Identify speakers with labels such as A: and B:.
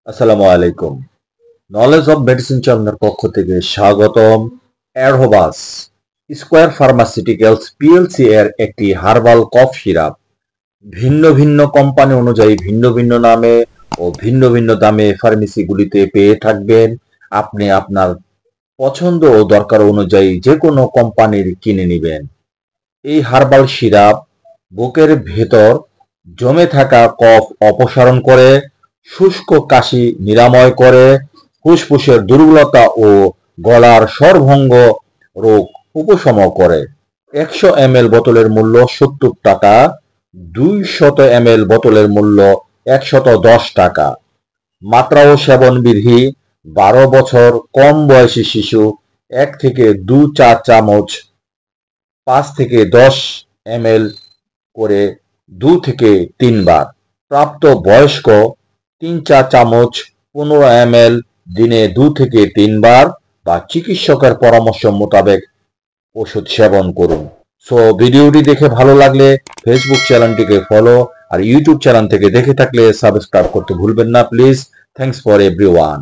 A: আসসালামু আলাইকুম। Knowledge of medicine চ্যানেলের পক্ষ থেকে স্বাগতম। অ্যাডভাস স্কয়ার ফার্মাসিউটিক্যালস পিএলসি এর একটি হার্বাল কফ সিরাপ ভিন্ন ভিন্ন কোম্পানি অনুযায়ী ভিন্ন ভিন্ন নামে ও ভিন্ন ভিন্ন দামে ফার্মেসিগুলিতে পেয়ে থাকবেন। আপনি আপনার পছন্দ ও দরকার অনুযায়ী যে কোনো কোম্পানির কিনে নেবেন। এই হার্বাল সিরাপ বুকের ভেতর জমে থাকা কফ অপসারণ করে, শুষ্ক কাশি নিরাময় করে, ফুসফুসের দুর্বলতা ও গলার স্বরভঙ্গ রোগ উপশম করে। 100 ml বোতলের মূল্য 70 টাকা, 200 ml বোতলের মূল্য 110 টাকা। মাত্রা ও সেবনবিধি: 12 বছর কম বয়সী শিশু 1 থেকে 2 চা চামচ 5 থেকে 10 ml করে 2 থেকে 3 বার। প্রাপ্ত বয়স্ক 3 চা চামচ 15 ml দিনে 2 থেকে 3 বার বা চিকিৎসকের পরামর্শ মোতাবেক ওষুধ সেবন করুন। সো ভিডিওটি দেখে ভালো লাগলে ফেসবুক চ্যানেলটিকে ফলো আর ইউটিউব চ্যানেল থেকে দেখে থাকলে সাবস্ক্রাইব করতে ভুলবেন না প্লিজ। Thanks for everyone.